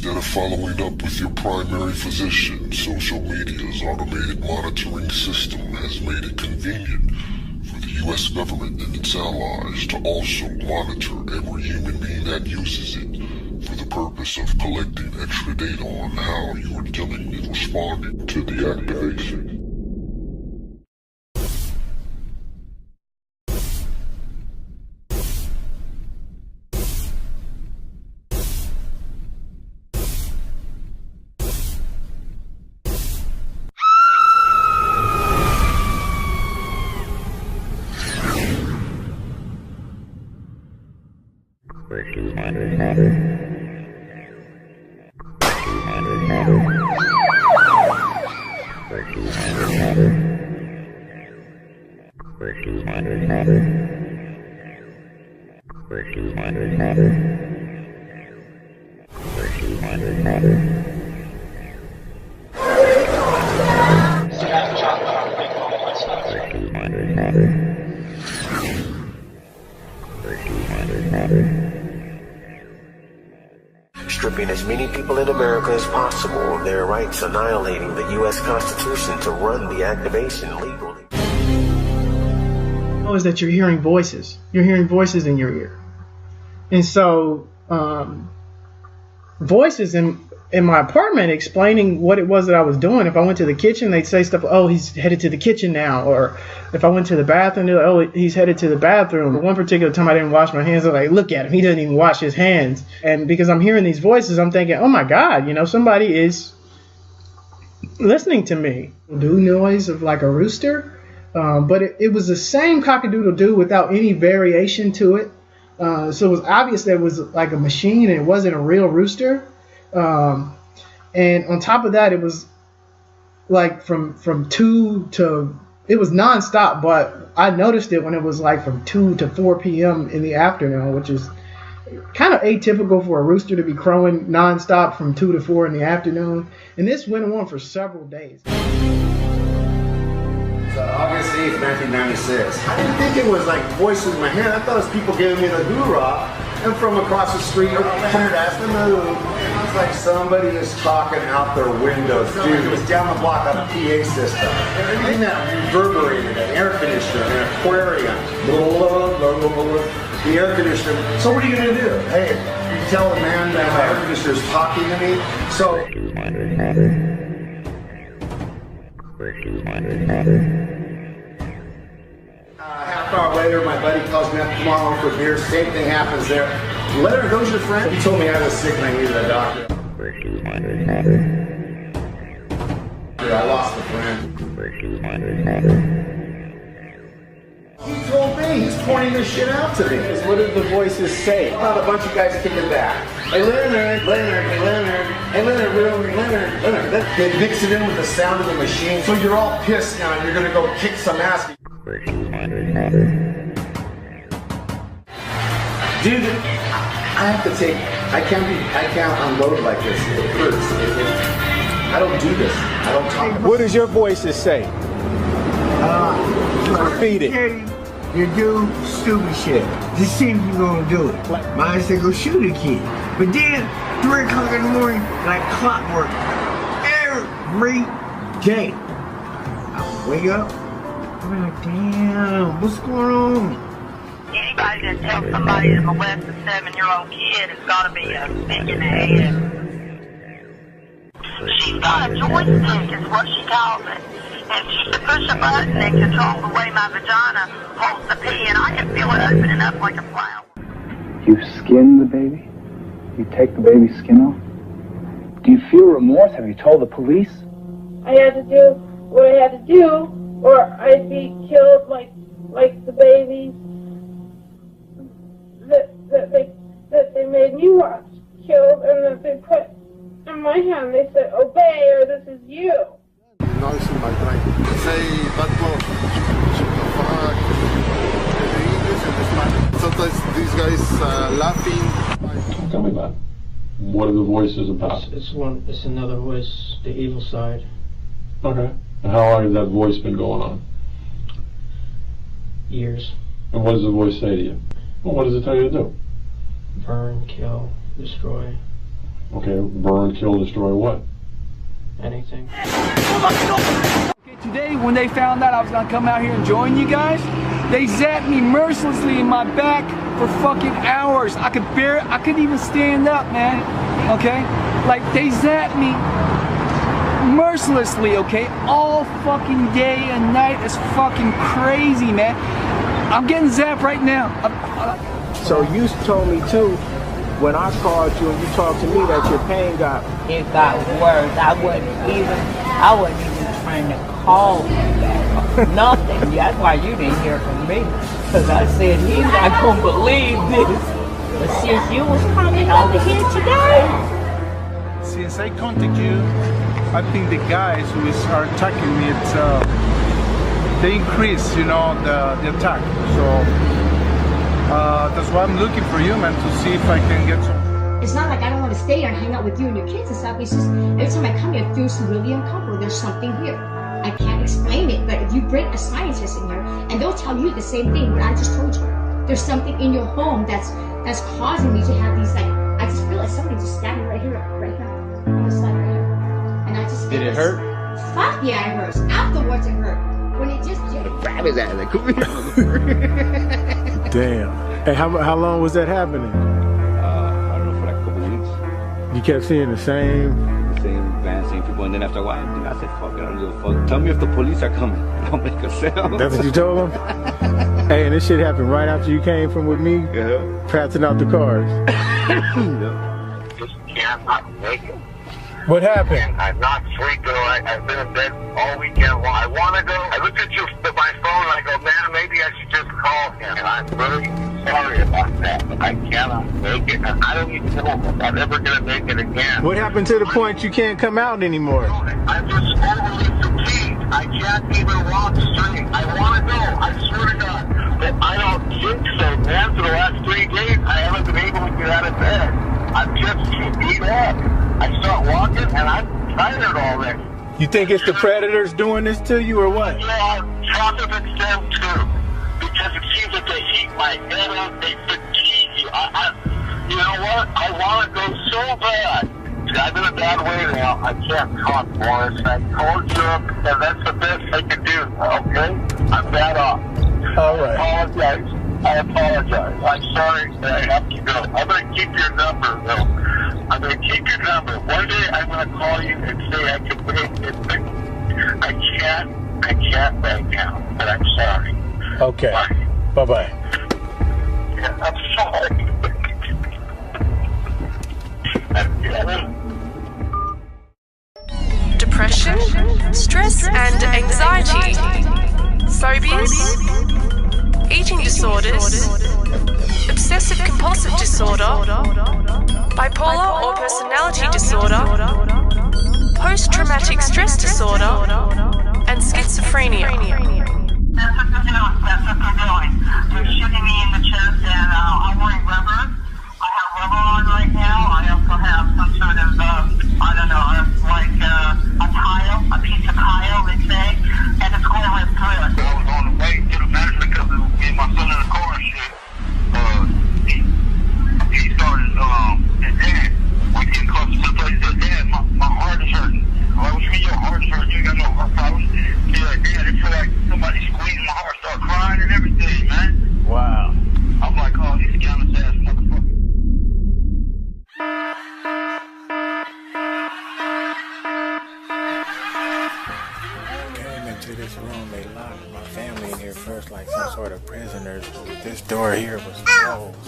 Instead of following up with your primary physician, social media's automated monitoring system has made it convenient for the U.S. government and its allies to also monitor every human being that uses it for the purpose of collecting extra data on how you are dealing and responding to the activation. Stripping as many people in America as possible of their rights, annihilating the U.S. Constitution to run the activation legally. Is that you're hearing voices. You're hearing voices in your ear. And so voices in my apartment explaining what it was that I was doing. If I went to the kitchen, they'd say stuff, oh, he's headed to the kitchen now. Or if I went to the bathroom, they'd like, oh, he's headed to the bathroom. One particular time I didn't wash my hands, they're like, look at him. He doesn't even wash his hands. And because I'm hearing these voices, I'm thinking, oh my God, somebody is listening to me. Do noise of like a rooster. But it was the same cock-a-doodle-doo without any variation to it. So it was obvious that it was like a machine and it wasn't a real rooster. And on top of that, it was like from 2 to, it was nonstop, but I noticed it when it was like from 2 to 4 p.m. in the afternoon, which is kind of atypical for a rooster to be crowing nonstop from 2 to 4 in the afternoon. And this went on for several days. August 8th, 1996. I didn't think it was like voices in my head. I thought it was people giving me the hoorah. And from across the street, 100 ass to move. It was like somebody is talking out their windows. Dude, it was down the block on a PA system. Everything that reverberated, an air conditioner, an aquarium, the air conditioner. So what are you going to do? Hey, you tell a man that my air conditioner is talking to me. So... half hour later, my buddy calls me up, come on over for beer. Same thing happens there. Leonard, those your friend? He told me I was sick and I needed a doctor. Dude, I lost a friend. He told me, he's pointing this shit out to me. What did the voices say? About a bunch of guys kicking back. Hey Leonard, Leonard, hey Leonard, hey Leonard, Leonard, Leonard. They mix it in with the sound of the machine. So you're all pissed now and you're gonna go kick some ass. Dude, I have to take, I can't unload like this. It hurts. I don't do this. I don't talk. What does your voices say? Repeat it. You do stupid shit. Just see if you're gonna do it. Mine said go shoot a kid. But then, 3 o'clock in the morning, like clockwork, every day, I wake up, I'm like, damn, what's going on? Anybody that tells somebody to molest a 7-year-old kid has got to be a stick in the head. She's got a joystick, is what she calls it. And she used to push a button that controls the way my vagina holds the pee, and I can feel it opening up like a flower. You skin the baby? You take the baby's skin off? Do you feel remorse? Have you told the police? I had to do what I had to do, or I'd be killed like the babies that they made me watch killed, and that they put in my hand. They said, obey, or this is you. Noise in my brain. Say that close. Sometimes these guys laughing. Tell me about it. What are the voices about? It's another voice, the evil side. Okay. And how long has that voice been going on? Years. And what does the voice say to you? Well, what does it tell you to do? Burn, kill, destroy. Okay, burn, kill, destroy what? Anything. Okay, today when they found out I was gonna come out here and join you guys, they zapped me mercilessly in my back for fucking hours. I couldn't even stand up, man. Okay? Like they zapped me mercilessly, okay? All fucking day and night. It's fucking crazy, man. I'm getting zapped right now. So you told me too, when I called you and you talked to me, that your pain got... It got worse. I wasn't even trying to call you. Nothing. That's why you didn't hear from me. Because I said, he's not going to believe this. But since you was coming over here today. Since I contacted you, I think the guys who are attacking me, it's they increase, you know, the attack. So that's why I'm looking for you, man, to see if I can get some. It's not like I don't want to stay here and hang out with you and your kids and stuff. It's just every time I come here, it feels really uncomfortable. There's something here. I can't explain it, but if you bring a scientist in here, and they'll tell you the same thing what I just told you. There's something in your home that's causing me to have these, like, I just feel like something just standing right here, on the side right here. And I just feel Did it hurt? Fuck yeah, it hurts. Afterwards it hurt. When it just grab his ass, like, come here. Damn. Hey, how long was that happening? I don't know, for like a couple weeks. You kept seeing the same van, same people, and then after a while, I said, fuck it, I don't give a fuck. Tell me if the police are coming. I'll make a sound. That's what you told them? Hey, and this shit happened right after you came from with me? Yeah. Passing out the cars. Just cannot make it. What happened? I'm not free, girl. I've been in bed all weekend long. I want to go. I looked at my phone and I go, man, maybe I should just call him. And I'm really sorry about that. But I cannot make it. And I don't even know if I'm ever going to make it again. What happened to the point you can't come out anymore? I'm just overly fatigued. I can't even walk straight. I want to go. I swear to God. But I don't think so, man. For the last 3 days, I haven't been able to get out of bed. I'm just too beat up. I start walking and I'm tired already. You think it's the predators doing this to you or what? Yeah, traffic them too. Because it seems like they heat my head up, they fatigue you. You know what? I want to go so bad. I'm in a bad way now. I can't talk, Morris. I told you that that's the best I can do, okay? I'm bad off. All right. I apologize. I'm sorry that I have to go. I'm going to keep your number, though. I'm going to keep your number. One day I'm going to call you and say I can make it, but I can't right now, but I'm sorry. Okay. Bye-bye. Yeah, I'm sorry. Depression, stress and anxiety, phobias, eating disorders, obsessive compulsive disorder, bipolar or personality disorder, post-traumatic stress disorder, and schizophrenia. That's what they're doing. They're shooting me in the chest, and I'm wearing rubber. I have rubber on right now. I also have some sort of, I don't know, like a tile, a piece of tile, they say, and it's going right through it. I was on the way to the medicine because me and my son in the car and shit. He started, and Dad, when he came close to the place, he said, Dad, my heart is hurting. What do you mean your heart is hurting? You ain't got no heart problems. He's like, Dad, it feel like somebody squeezing my heart, start crying and everything, man. Wow. I'm like, oh, he's a scandalous ass motherfucker. Came into this room, they locked my family in here first like some sort of prisoners. This door here was closed,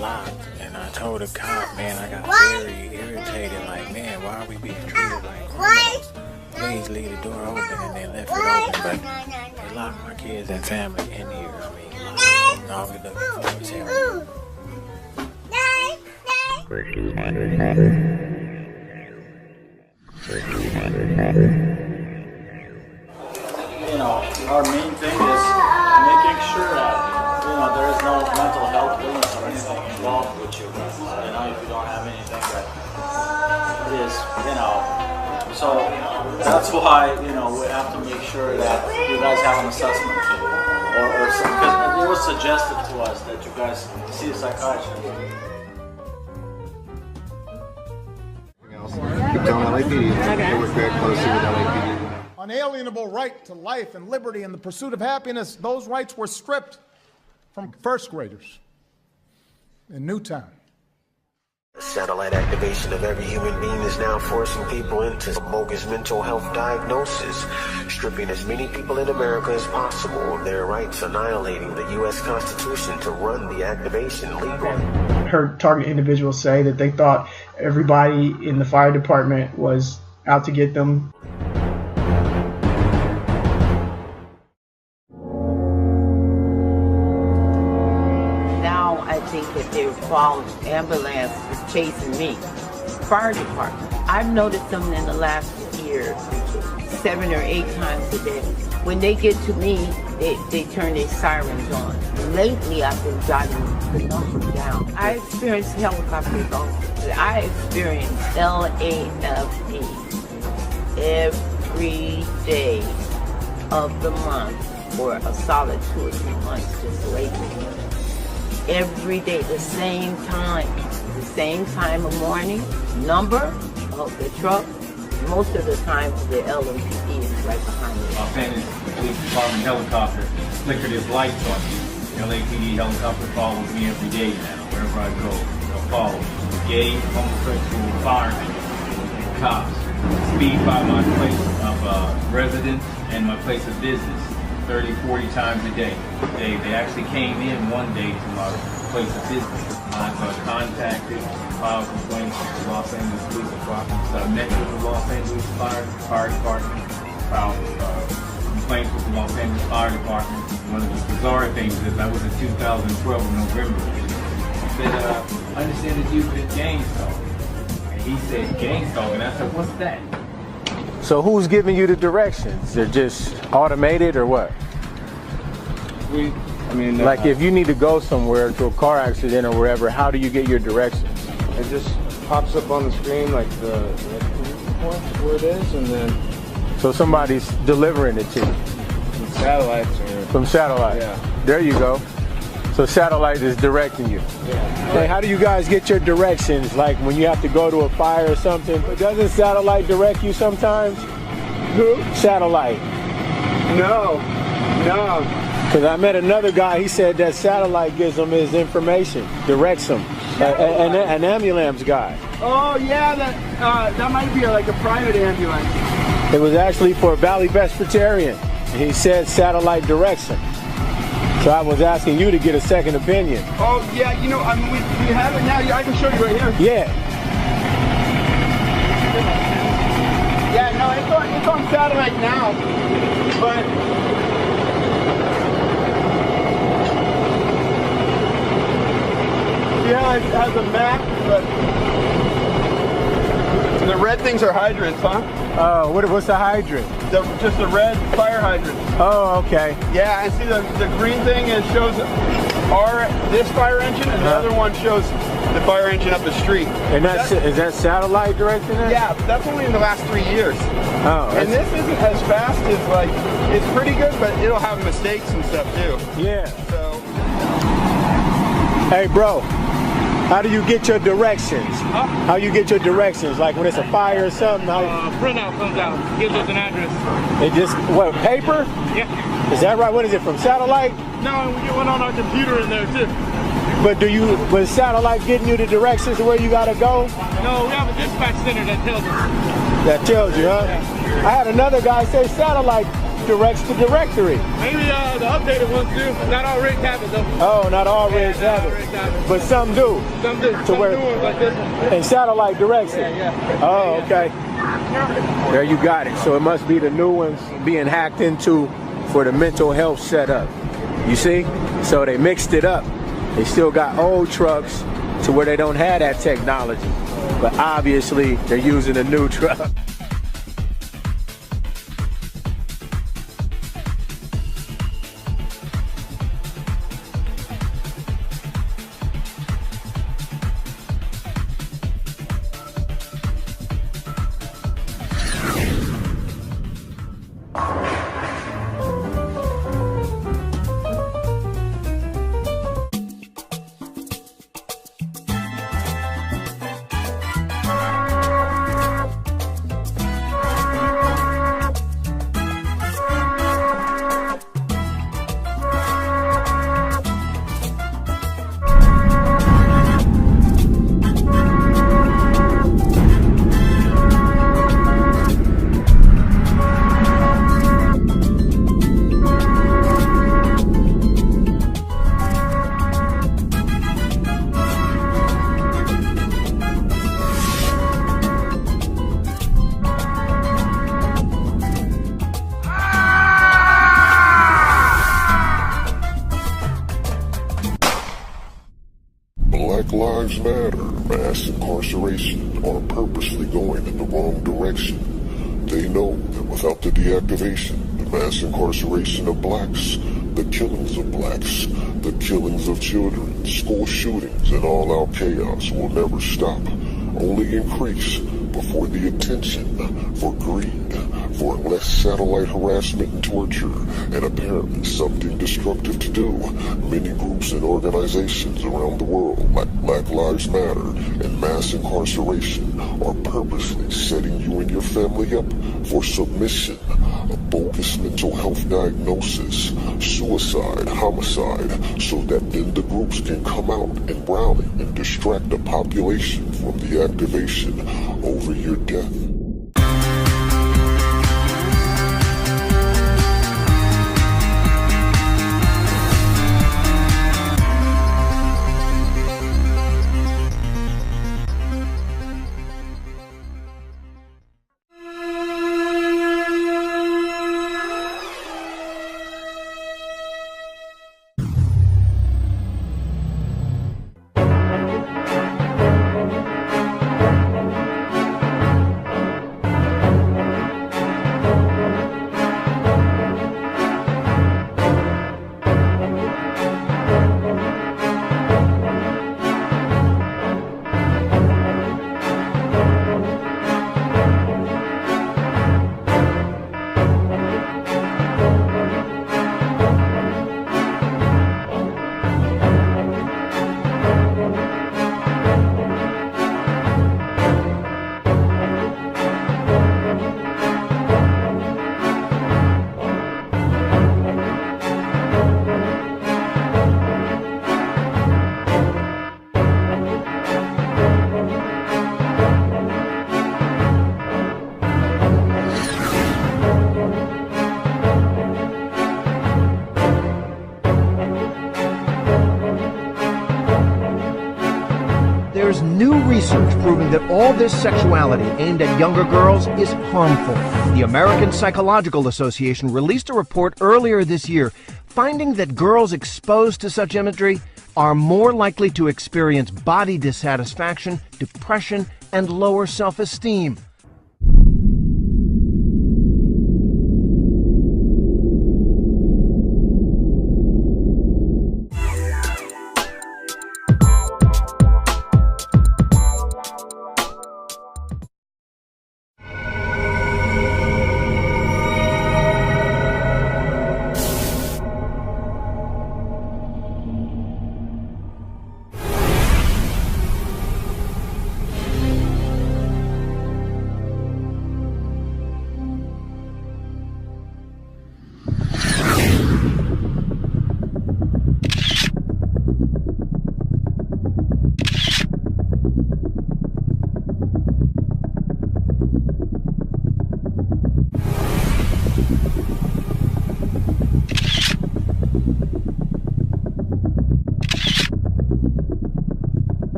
locked, and I told the cop, man, I got very irritated, like, man, why are we being treated like criminals? Please leave the door open, and they left it open, but they locked my kids and family in here. I mean, locked. All we looking for is him. You know, our main thing is making sure that, you know, there is no mental health illness or anything involved with you. You know, if you don't have anything that is, you know, so that's why, you know, we have to make sure that you guys have an assessment or because it was suggested to us that you guys see a psychiatrist. telling LAPD. They work very closely with LAPD. Unalienable right to life and liberty and the pursuit of happiness, those rights were stripped from first graders in Newtown. Satellite activation of every human being is now forcing people into bogus mental health diagnosis, stripping as many people in America as possible of their rights, annihilating the U.S. Constitution to run the activation legally. I heard target individuals say that they thought everybody in the fire department was out to get them. I think that their false ambulance is chasing me. Fire department. I've noticed them in the last year 7 or 8 times a day. When they get to me, they turn their sirens on. Lately, I've been jotting the number down. I experienced helicopters also. I experienced LAFD every day of the month for a solid 2 or 3 months just lately. Every day, the same time of morning, number of the truck. Most of the time, the LMPD is right behind me. Los Angeles Police Department helicopter flickered his lights on me. LAPD helicopter follows me every day now, wherever I go. They'll follow me. Gay, homosexual, firemen, and cops. Speed by my place of residence and my place of business 30, 40 times a day. They actually came in one day to my place of business. I've contacted, filed complaints with the Los Angeles Police Department. So I met with the Los Angeles Fire Department, filed complaints with the Los Angeles Fire Department. One of the bizarre things is that was in 2012 in November. I said, I understand that you've been gang stalking. And he said, gang stalking. I said, what's that? So who's giving you the directions? They're just automated or what? Like if you need to go somewhere to a car accident or wherever, how do you get your directions? It just pops up on the screen like the point where it is, and then... So somebody's delivering it to you? From satellites or... From satellite? Yeah. There you go. So satellite is directing you. Yeah. Hey, how do you guys get your directions? Like when you have to go to a fire or something? Doesn't satellite direct you sometimes? Who? Satellite. No. Because I met another guy, he said that satellite gives him his information, directs him. An ambulance guy. Oh yeah, that might be like a private ambulance. It was actually for Valley Presbyterian. He said satellite directs him. So I was asking you to get a second opinion. Oh yeah, you know, I mean, we have it now. I can show you right here. Yeah. Yeah, no, it's on satellite now, but yeah, it has a map, but the red things are hydrants, huh? Oh, what's a hydrant? Just a red fire hydrant. Oh, okay. Yeah, and see the green thing shows this fire engine, and the other one shows the fire engine up the street. And is that satellite directing it? Yeah, but that's only in the last 3 years. Oh. And this isn't as fast as it's pretty good, but it'll have mistakes and stuff too. Yeah. So. Hey, bro. How do you get your directions? How you get your directions? Like when it's a fire or something? Printout comes out, gives us an address. It just, what, paper? Yeah. Is that right? What is it, from satellite? No, and we get one on our computer in there too. But was satellite getting you the directions to where you gotta go? No, we have a dispatch center that tells us. That tells you, huh? Yeah. I had another guy say satellite directs the directory. Maybe the updated ones do. Not all rigs have it though. Oh, not all rigs have it. But some do. Some do. To some where, new ones like this one. And satellite directs it. Yeah. Oh, okay. There you got it. So it must be the new ones being hacked into for the mental health setup. You see? So they mixed it up. They still got old trucks to where they don't have that technology. But obviously they're using a new truck. Black Lives Matter, mass incarceration are purposely going in the wrong direction. They know that without the deactivation, the mass incarceration of blacks, the killings of blacks, the killings of children, school shootings, and all-out chaos will never stop, only increase before the attention for greed, for less satellite harassment and torture, and apparently something destructive to do. Many groups and organizations around the world, like Black Lives Matter and mass incarceration, are purposely setting you and your family up for submission, a bogus mental health diagnosis, suicide, homicide, so that then the groups can come out and rally and distract the population from the activation over your death. There's new research proving that all this sexuality aimed at younger girls is harmful. The American Psychological Association released a report earlier this year finding that girls exposed to such imagery are more likely to experience body dissatisfaction, depression, and lower self-esteem.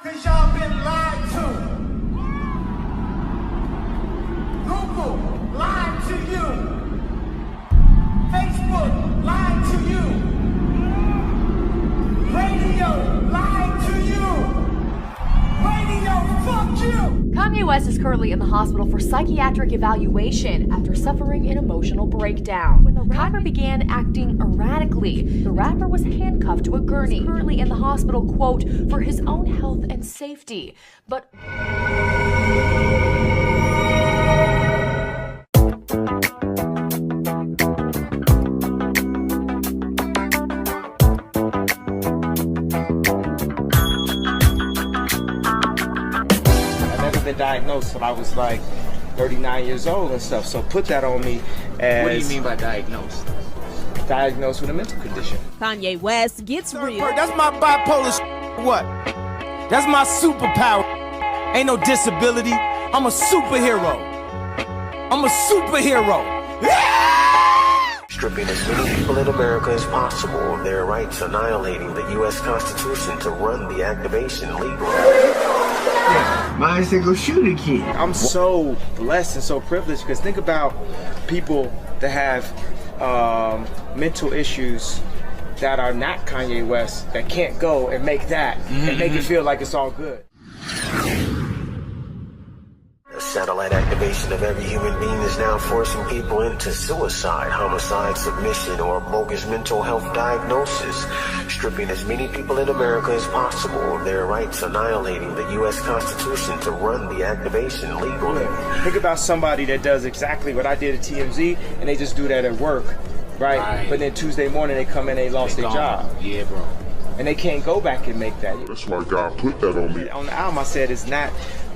Cause y'all been lied to. Google lied to you. Facebook lied to you. Radio lied to you. Radio, fuck you. Kanye West is currently in the hospital for psychiatric evaluation after suffering an emotional breakdown. When the rapper began acting erratically, the rapper was handcuffed to a gurney. He's currently in the hospital, quote, for his own health and safety. But been diagnosed till I was like 39 years old and stuff, so put that on me as... What do you mean by diagnosed? Diagnosed with a mental condition. Kanye West gets real. That's my bipolar what? That's my superpower. Ain't no disability. I'm a superhero. I'm a superhero. Stripping as many people in America as possible of their rights, annihilating the U.S. Constitution to run the activation legally. Yeah. Mine said go shoot a kid. I'm so blessed and so privileged because think about people that have mental issues that are not Kanye West that can't go and make that and make it feel like it's all good. The satellite activation of every human being is now forcing people into suicide, homicide, submission, or bogus mental health diagnosis, stripping as many people in America as possible of their rights, annihilating the U.S. Constitution to run the activation legally. Think about somebody that does exactly what I did at TMZ and they just do that at work, right? But then Tuesday morning they come in and they lost their job. Yeah, bro. And they can't go back and make that. That's why God put that on me. On the album I said it's not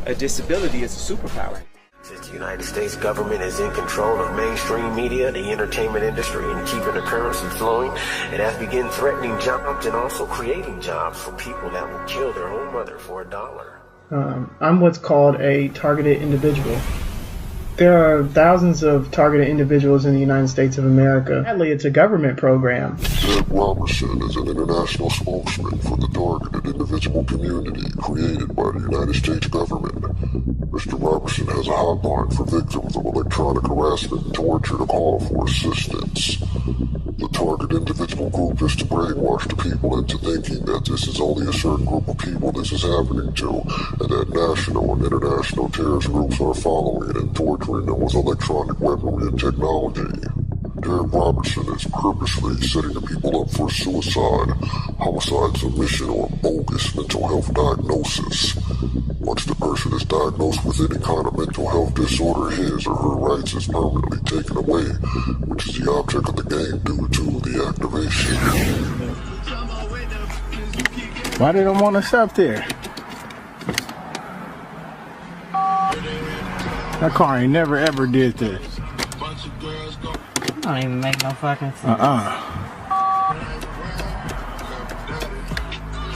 a disability, it's a superpower. Since the United States government is in control of mainstream media, the entertainment industry, and keeping the currency flowing, it has begun threatening jobs and also creating jobs for people that will kill their own mother for $1. I'm what's called a targeted individual. There are thousands of targeted individuals in the United States of America. Sadly, it's a government program. Ted Robertson is an international spokesman for the targeted individual community created by the United States government. Mr. Robertson has a hotline for victims of electronic harassment and torture to call for assistance. The target individual group is to brainwash the people into thinking that this is only a certain group of people this is happening to, and that national and international terrorist groups are following it and torturing them with electronic weaponry and technology. Derek Robertson is purposely setting the people up for suicide, homicide, submission, or bogus mental health diagnosis. Once the person is diagnosed with any kind of mental health disorder, his or her rights is permanently taken away, which is the object of the game due to the activation. Why they don't want us up there? That car ain't never ever did this. Don't even make no fucking sense.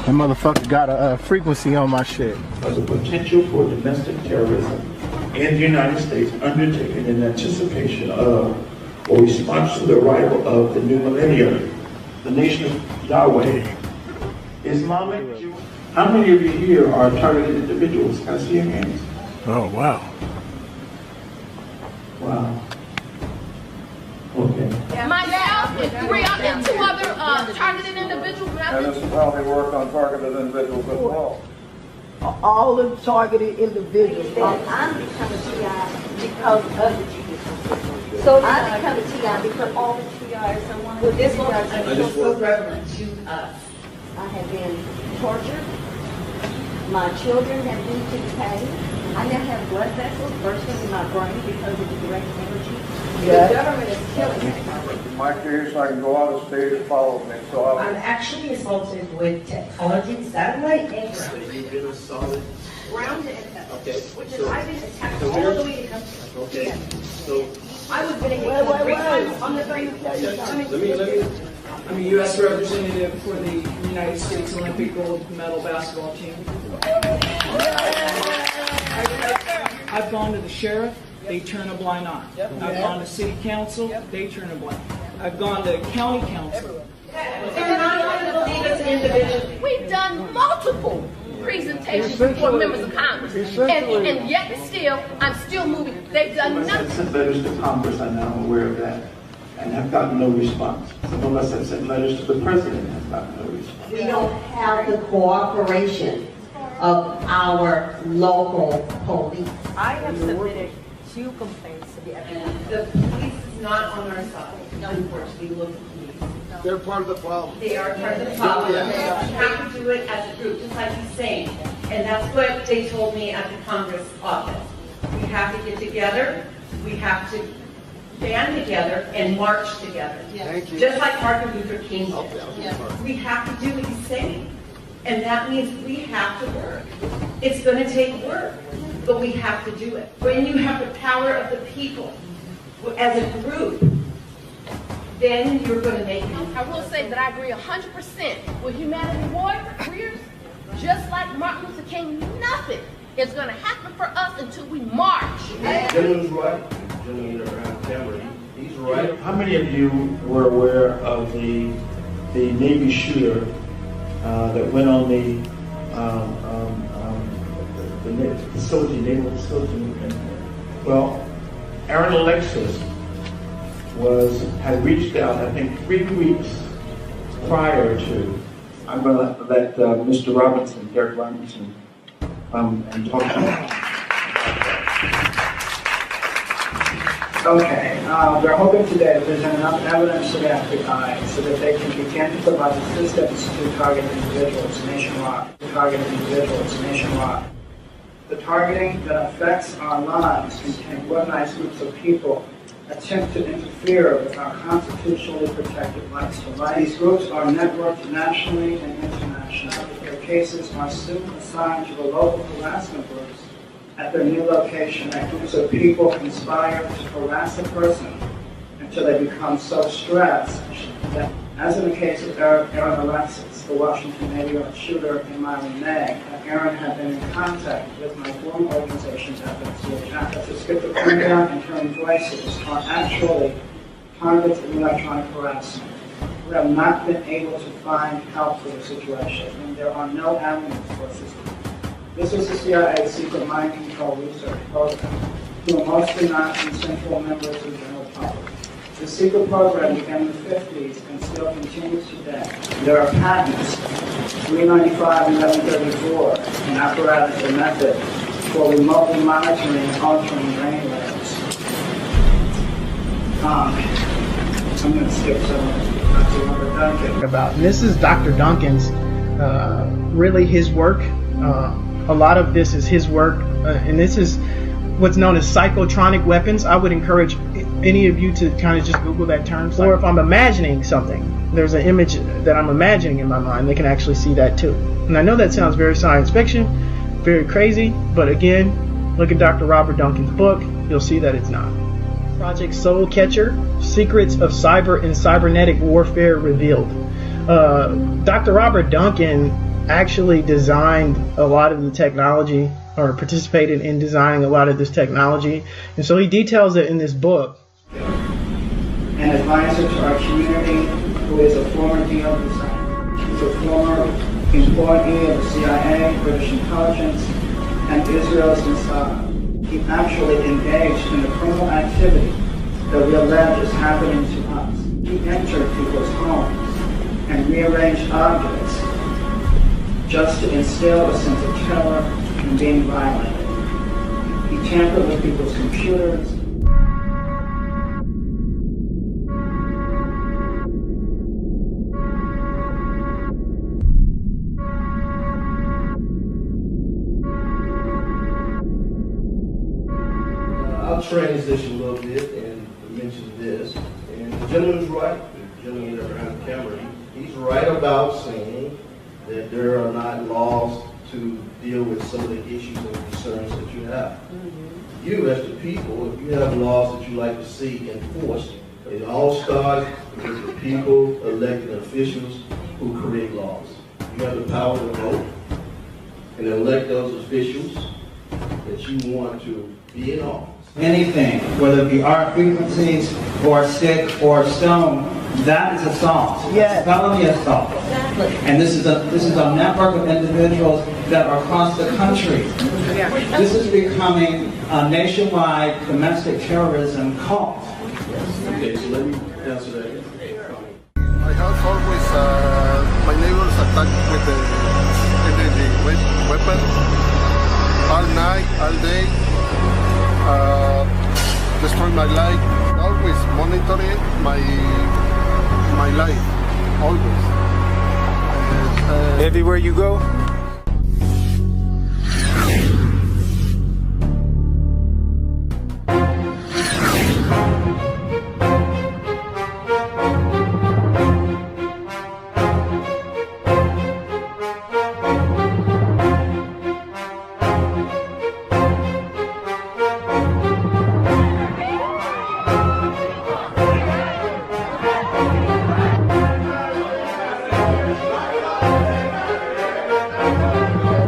That motherfucker got a frequency on my shit. As a potential for domestic terrorism in the United States undertaken in anticipation of or response to the arrival of the new millennium, the nation of Yahweh, Islamic Jew. How many of you here are targeted individuals? Can I see your hands? Oh, wow. Wow. Okay. Myself and two other targeted individuals. And this is how they work on targeted individuals as well. All the targeted individuals. I'm becoming TI because of the TI. So I become a TI because all the TIs are one of the TIs are so relevant to us. I have been tortured. My children have been to pain. I now have blood vessels bursting in my brain because of the direct energy. Yes. The government is killing me. In my case, I can go out of state and follow me. So I'm actually assaulted with technology, satellite, and ground. You've been assaulted. Ground and head. Okay. Which is, I've been attacked all the way to come to. Okay. So I was getting hit 3 times on the brain. I'm a U.S. representative for the United States Olympic gold medal basketball team. I've gone to the sheriff, they turn a blind eye. I've gone to city council, they turn a blind eye. I've gone to county council. They're not going to believe us individually. We've done multiple presentations before members of Congress, and yet still, I'm still moving. They've done nothing. Sent letters to Congress, I now am aware of that, and have gotten no response. Some of us have sent letters to the president and have gotten no response. We don't have the cooperation of our local police. I have submitted 2 complaints to the FBI. The police is not on our side. Unfortunately, look at the police. They're part of the problem. They are part of the problem. We have to do it as a group, just like he's saying. And that's what they told me at the Congress office. We have to get together. We have to band together and march together. Thank you. Just like Martin Luther King did. We have to do what he's saying. And that means we have to work. It's going to take work, but we have to do it. When you have the power of the people as a group, then you're going to make it. I will say that I agree 100% with humanity warriors. Just like Martin Luther King, nothing is going to happen for us until we march. Gentleman's right. Gentleman, he's right. How many of you were aware of the Navy shooter that went on the the facility, naval facility. Well, Aaron Alexis had reached out, I think, 3 weeks prior to. I'm going to let Mr. Robinson, Derek Robinson, and talk to him. Okay, we're hoping today that there's enough evidence to the FBI so that they can begin to provide assistance to target individuals nationwide. The targeting that affects our lives can organize groups of people attempt to interfere with our constitutionally protected rights to life. These groups are networked nationally and internationally. Their cases are soon assigned to the local harassment groups at their new location. That groups of people conspire to harass a person until they become so stressed that, as in the case of Aaron Alexis, the Washington area shooter in Miami, Aaron had been in contact with my former organization's efforts to schizophrenia and hearing voices are actually targets of electronic harassment. We have not been able to find help for the situation, and there are no avenues for assistance. This is the CIA's secret mind control research program, who are mostly not consensual members of the general public. The secret program began in the 50s and still continues today. There are patents, 395 and 1134, an apparatus or method for remotely monitoring and altering brain waves. I'm going to skip some of Dr. Robert Duncan. And this is Dr. Duncan's, really his work. A lot of this is his work, and this is what's known as psychotronic weapons. I would encourage any of you to kind of just Google that term. Or if I'm imagining something, there's an image that I'm imagining in my mind, they can actually see that too. And I know that sounds very science fiction, very crazy, but again, look at Dr. Robert Duncan's book, you'll see that it's not. Project Soul Catcher, Secrets of Cyber and Cybernetic Warfare Revealed. Dr. Robert Duncan actually designed a lot of the technology, or participated in designing a lot of this technology, and so he details it in this book. An advisor to our community who is a former DO designer. He's a former employee of the CIA, British intelligence, and Israel's Mossad. He actually engaged in the criminal activity that we allege is happening to us. He entered people's homes and rearranged objects just to instill a sense of terror and being violent. He tampered with people's computers. I'll transition a little bit and mention this. And the gentleman's right. The gentleman that behind the camera, he's right about saying that there are not laws to deal with some of the issues and concerns that you have. You, as the people, if you have laws that you like to see enforced, it all starts with the people, elected officials who create laws. You have the power to vote and elect those officials that you want to be in office. Anything, whether it be art frequencies or stick or stone, that is assault. Yes. Felony assault. Exactly. And this is a network of individuals that are across the country. Yeah. This is becoming a nationwide domestic terrorism cult. Okay, so let me answer that. I have always my neighbors attack with the energy weapon all night, all day. Destroy my life. Always monitoring my life. Always. Everywhere you go?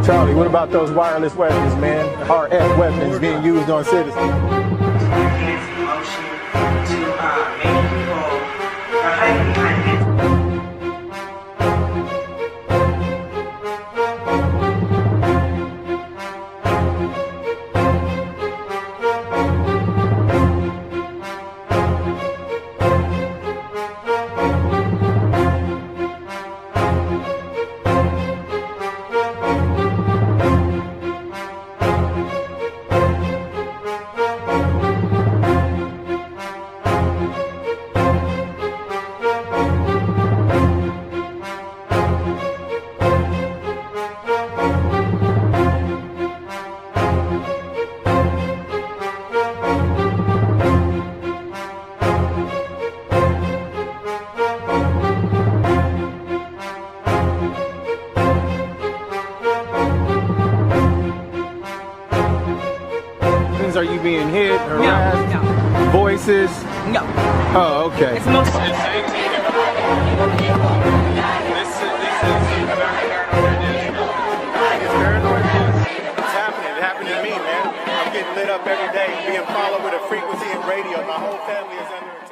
Charlie, what about those wireless weapons, man? RF weapons being used on citizens. Are you being hit, harassed? No. Voices? No. Oh, okay. It's no. It happened to me, man. I'm getting lit up every day, being followed with a frequency in radio. My whole family is under